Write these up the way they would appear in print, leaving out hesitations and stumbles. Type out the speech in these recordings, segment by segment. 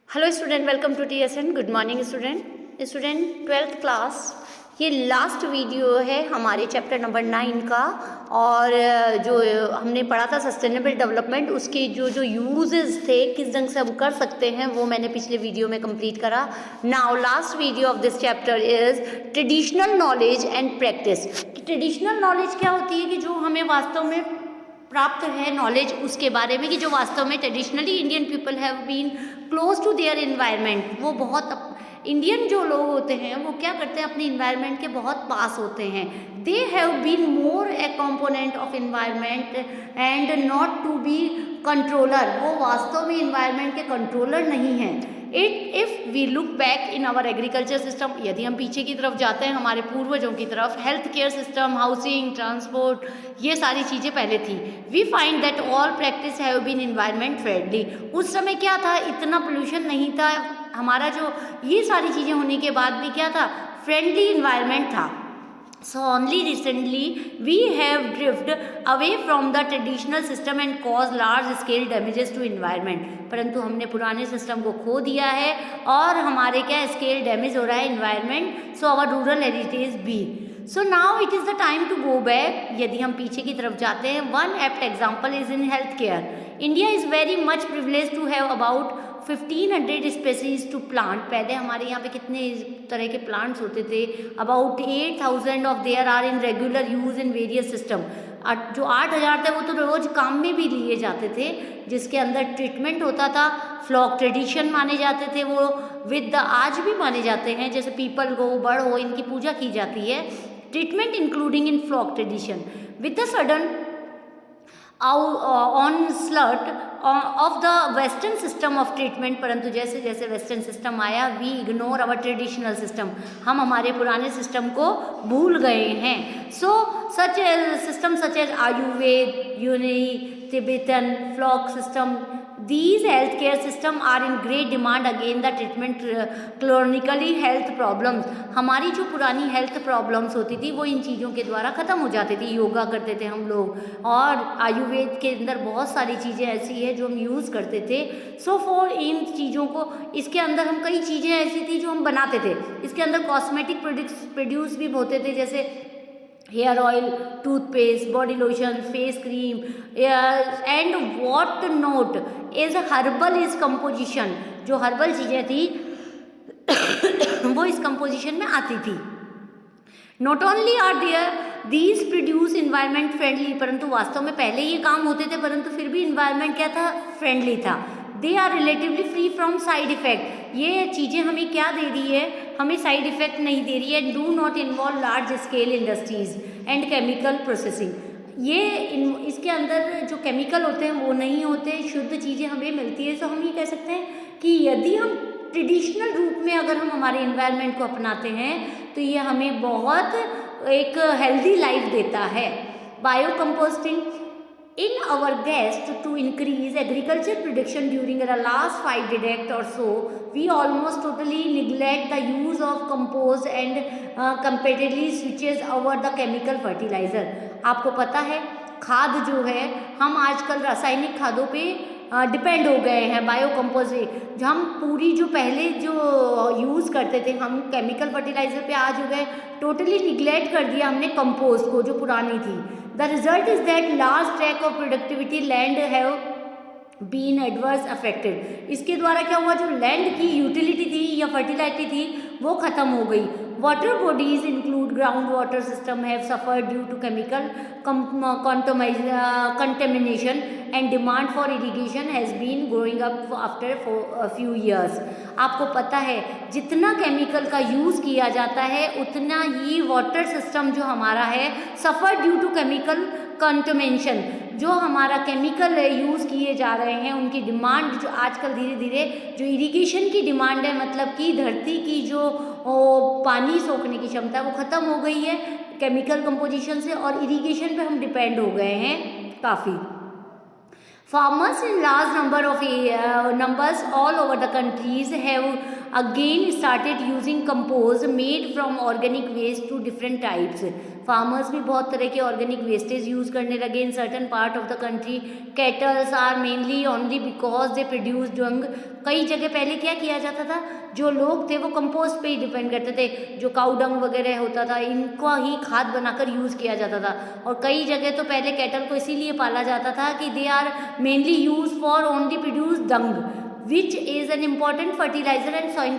Hello student, welcome to TSN। Good morning student 12th class. ये last video है हमारे chapter number 9 का। और जो हमने पढ़ा था सस्टेनेबल डेवलपमेंट, उसके जो यूजेस थे, किस ढंग से हम कर सकते हैं, वो मैंने पिछले वीडियो में कंप्लीट करा। Now last video of this chapter is traditional knowledge and practice. Traditional knowledge क्या होती है कि जो हमें वास्तव में प्राप्त है नॉलेज उसके बारे में, कि जो वास्तव में traditionally Indian people have been close to their environment. वो बहुत इंडियन जो लोग होते हैं वो क्या करते हैं, अपने इन्वायरमेंट के बहुत पास होते हैं। They have been more a component of environment and not to be controller. वो वास्तव में इन्वायरमेंट के कंट्रोलर नहीं हैं। If we look back in our agriculture system, यदि हम पीछे की तरफ जाते हैं हमारे पूर्वजों की तरफ, health care system, housing, transport, ये सारी चीज़ें पहले थी। We find that all practice have been environment friendly. उस समय क्या था, इतना पोल्यूशन नहीं था हमारा, जो ये सारी चीज़ें होने के बाद भी क्या था, फ्रेंडली इन्वायरमेंट था। So only recently we have drifted away from the traditional system and caused large scale damages to environment। परंतु हमने पुराने सिस्टम को खो दिया है और हमारे क्या स्केल डैमेज हो रहा है environment. So our rural heritage भी। So now it is the time to go back. यदि हम पीछे की तरफ जाते हैं, one apt example is in health care. India is very much privilege to have about 1500 species to plant. पहले हमारे यहाँ पे कितने तरह के प्लांट्स होते थे, about 8000 of there are in regular use in various system. जो 8000 थे वो तो रोज काम में भी लिए जाते थे, जिसके अंदर ट्रीटमेंट होता था। फ्लॉक ट्रेडिशन माने जाते थे, वो विद द आज भी माने जाते हैं, जैसे पीपल हो, बड़ हो, इनकी पूजा की जाती है। Treatment including in folk tradition with the sudden onslaught of the western system of treatment। परंतु जैसे जैसे वेस्टर्न सिस्टम आया, we ignore our traditional system. हम हमारे पुराने सिस्टम को भूल गए हैं। So such system such as Ayurveda, Unani, Tibetan, folk system, these healthcare system are in great demand again the treatment chronically health problems। हमारी जो पुरानी हेल्थ प्रॉब्लम्स होती थी वो इन चीज़ों के द्वारा ख़त्म हो जाती थी। योगा करते थे हम लोग, और आयुर्वेद के अंदर बहुत सारी चीज़ें ऐसी है जो हम यूज़ करते थे। सो फॉर इन चीज़ों को, इसके अंदर हम कई चीज़ें ऐसी थी जो हम बनाते थे। इसके अंदर कॉस्मेटिक प्रोड्यूस भी होते थे, जैसे hair oil, toothpaste, body lotion, face cream, and what not is herbal is composition. जो हर्बल चीज़ें थी वो इस कंपोजिशन में आती थी। Not only are there these produce environment friendly, परंतु वास्तव में पहले ये काम होते थे, परंतु फिर भी इन्वायरमेंट क्या था, फ्रेंडली था। They are relatively free from side effect. ये चीज़ें हमें क्या दे रही है, हमें साइड इफेक्ट नहीं दे रही है। Do not involve large scale industries and chemical processing. ये इसके अंदर जो केमिकल होते हैं वो नहीं होते, शुद्ध चीज़ें हमें मिलती है। तो हम ये कह सकते हैं कि यदि हम ट्रेडिशनल रूप में अगर हम हमारे इन्वायरमेंट को अपनाते हैं तो ये हमें बहुत एक हेल्दी लाइफ देता है। Bio composting in our quest to increase agriculture production during the last 5 decades or so, we almost totally neglect the use of compost and completely switches over the chemical fertilizer। आपको पता है खाद जो है, हम आजकल रासायनिक खादों पे डिपेंड हो गए हैं। बायो कंपोस्ट जो हम पूरी जो पहले जो यूज़ करते थे, हम केमिकल फर्टिलाइज़र पे आज हो गए, टोटली निगलेक्ट कर दिया हमने कंपोस्ट को जो पुरानी थी। The result is that large tract of productivity land have been adverse affected. इसके द्वारा क्या हुआ, जो लैंड की यूटिलिटी थी या फर्टिलिटी थी वो ख़त्म हो गई। Water bodies include ground water system have suffered due to chemical contamination and demand for irrigation has been growing up after few years. आपको पता है जितना केमिकल का यूज़ किया जाता है उतना ही वाटर सिस्टम जो हमारा है सफ़र ड्यू टू केमिकल कंटेमिनेशन। जो हमारा केमिकल यूज़ किए जा रहे हैं उनकी डिमांड जो आजकल धीरे धीरे जो इरिगेशन की डिमांड है, मतलब कि धरती की जो पानी सोखने की क्षमता है वो ख़त्म हो गई है केमिकल कंपोजिशन से, और इरिगेशन पे हम डिपेंड हो गए हैं काफ़ी। Farmers in large numbers all over the countries have again started using compost made from organic waste to different types। Farmers भी बहुत तरह के ऑर्गेनिक वेस्टेज यूज़ करने लगे in certain part of the country. Cattles are mainly only because they produce dung. कई जगह पहले क्या किया जाता था, जो लोग थे वो कंपोस्ट पे ही डिपेंड करते थे, जो काऊ डंग वगैरह होता था इनको ही खाद बनाकर यूज़ किया जाता था। और कई जगह तो पहले कैटल को इसीलिए पाला जाता था कि they are mainly use for only produce dung which is an important fertiliser and soil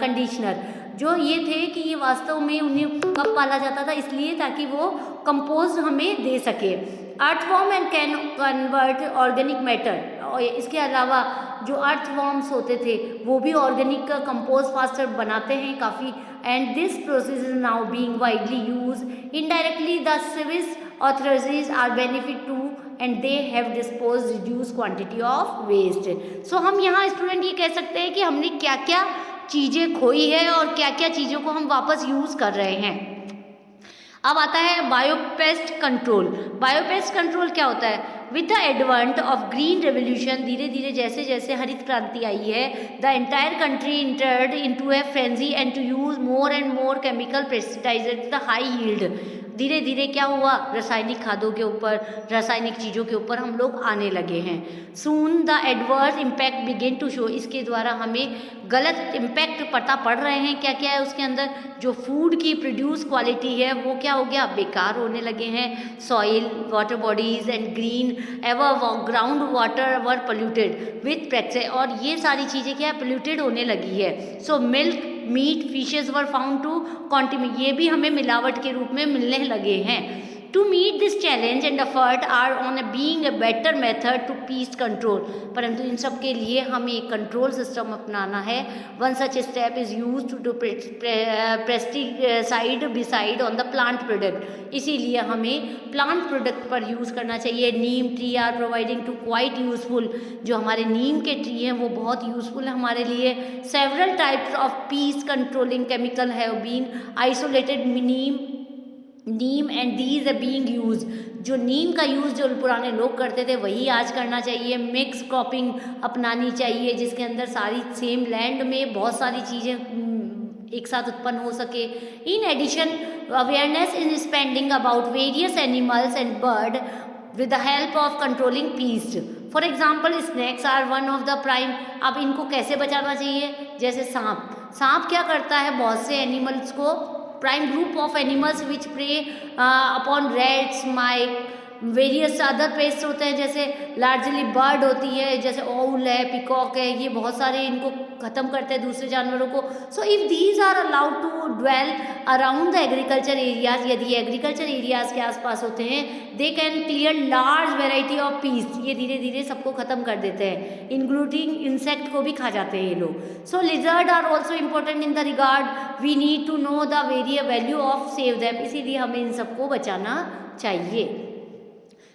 conditioner. जो ये थे कि ये वास्तव में उन्हें कब पाला जाता था, इसलिए ताकि वो कंपोस्ट हमें दे सके। Earthworm and can convert organic matter. और इसके अलावा जो अर्थवॉर्म्स होते थे वो भी ऑर्गेनिक का कंपोस्ट फास्टर बनाते हैं काफ़ी। And this process is now being widely use indirectly the service authorises are benefit to and they have dispose reduce quantity of waste. So हम यहाँ स्टूडेंट ये कह सकते हैं कि हमने क्या क्या चीज़ें खोई है और क्या क्या चीज़ों को हम वापस यूज़ कर रहे हैं। अब आता है बायोपेस्ट कंट्रोल। बायोपेस्ट कंट्रोल क्या होता है? With the advent of green revolution, धीरे धीरे जैसे जैसे हरित क्रांति आई है, the entire country entered into a frenzy and to use more and more chemical pesticides the high yield. धीरे धीरे क्या हुआ, रासायनिक खादों के ऊपर, रासायनिक चीज़ों के ऊपर हम लोग आने लगे हैं। Soon the adverse impact begin to show. इसके द्वारा हमें गलत इम्पैक्ट पता पड़ रहे हैं। क्या क्या है उसके अंदर? जो फूड की प्रोड्यूस क्वालिटी है वो क्या हो गया, बेकार होने लगे हैं। Soil, water bodies and green ever ground water were polluted with practice. और ये सारी चीज़ें क्या है, पोल्यूटेड होने लगी है। So milk, meat, fishes were found to continue, ये भी हमें मिलावट के रूप में मिलने लगे हैं। To meet this challenge and effort are on being a better method to pest control. परंतु इन सब के लिए हमें एक कंट्रोल सिस्टम अपनाना है। One such step is use to pesticide beside on the plant product. इसीलिए हमें प्लांट प्रोडक्ट पर यूज़ करना चाहिए। Neem tree are providing to quite useful. जो हमारे नीम के ट्री हैं वो बहुत यूजफुल है हमारे लिए। Several types of pest controlling chemical have been isolated. Neem and these are being use. जो नीम का यूज़ जो पुराने लोग करते थे वही आज करना चाहिए। मिक्स क्रॉपिंग अपनानी चाहिए जिसके अंदर सारी सेम लैंड में बहुत सारी चीज़ें एक साथ उत्पन्न हो सके। In addition awareness in spending about various animals and bird with the help of controlling pests. For example, snakes are one of the prime। अब इनको कैसे बचाना चाहिए? जैसे सांप क्या करता है, बहुत से एनिमल्स को, prime group of animals which prey upon rats, mice, various other pest होते हैं, जैसे लार्जली बर्ड होती है, जैसे ओल है, पिकॉक है, ये बहुत सारे इनको ख़त्म करते हैं दूसरे जानवरों को। So if these are allowed to dwell around the agriculture areas, यदि ये एग्रीकल्चर एरियाज के आसपास होते हैं, they can clear large variety of pests. ये धीरे धीरे सबको ख़त्म कर देते हैं, इंक्लूडिंग इंसेक्ट को भी खा जाते हैं ये लोग। So lizard are also important in the regard. We need to know the value of save them. इसीलिए हमें इन सबको बचाना चाहिए।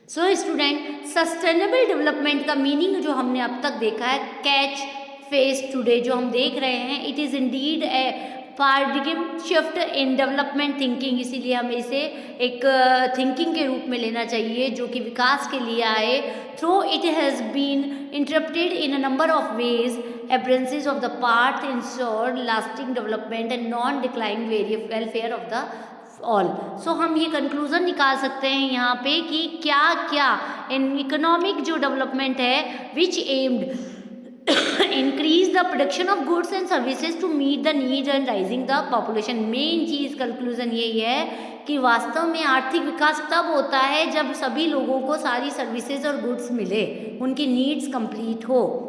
सो स्टूडेंट, सस्टेनेबल डेवलपमेंट का मीनिंग जो हमने अब तक देखा है, कैच फेस टुडे जो हम देख रहे हैं, it is Indeed A paradigm shift in development thinking. इसीलिए हमें इसे एक थिंकिंग के रूप में लेना चाहिए जो कि विकास के लिए आए। Through it has been interrupted in a number of ways, embraces of the part ensure lasting development and non declining welfare of the all. So हम ये कंक्लूजन निकाल सकते हैं यहाँ पे कि क्या क्या इन इकोनॉमिक जो डेवलपमेंट है which aimed increase the production of goods and services to meet the need and rising the population. Main चीज़ कंक्लूजन यही है कि वास्तव में आर्थिक विकास तब होता है जब सभी लोगों को सारी सर्विसेज और गुड्स मिले, उनकी नीड्स कंप्लीट हो।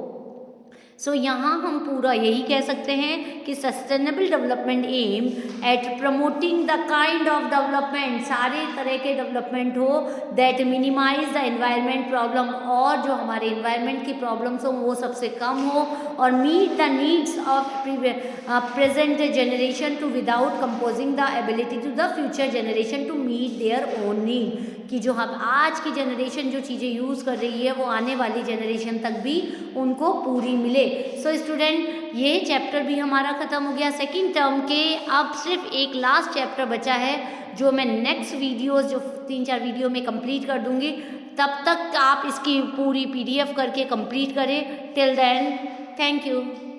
सो यहाँ हम पूरा यही कह सकते हैं कि sustainable development aim at promoting the kind of development, सारे तरह के डेवलपमेंट हो that minimise the environment problem, और जो हमारे एनवायरनमेंट की प्रॉब्लम्स हो वो सबसे कम हो, और meet the needs of present generation to without composing the ability to the future generation to meet their own need. कि जो हम आज की जनरेशन जो चीज़ें यूज़ कर रही है वो आने वाली जनरेशन तक भी उनको पूरी मिले। सो स्टूडेंट, ये चैप्टर भी हमारा ख़त्म हो गया सेकंड टर्म के। अब सिर्फ एक लास्ट चैप्टर बचा है जो मैं नेक्स्ट वीडियोस जो 3-4 वीडियो में कंप्लीट कर दूंगी। तब तक आप इसकी पूरी PDF करके कंप्लीट करें। Till then, thank you.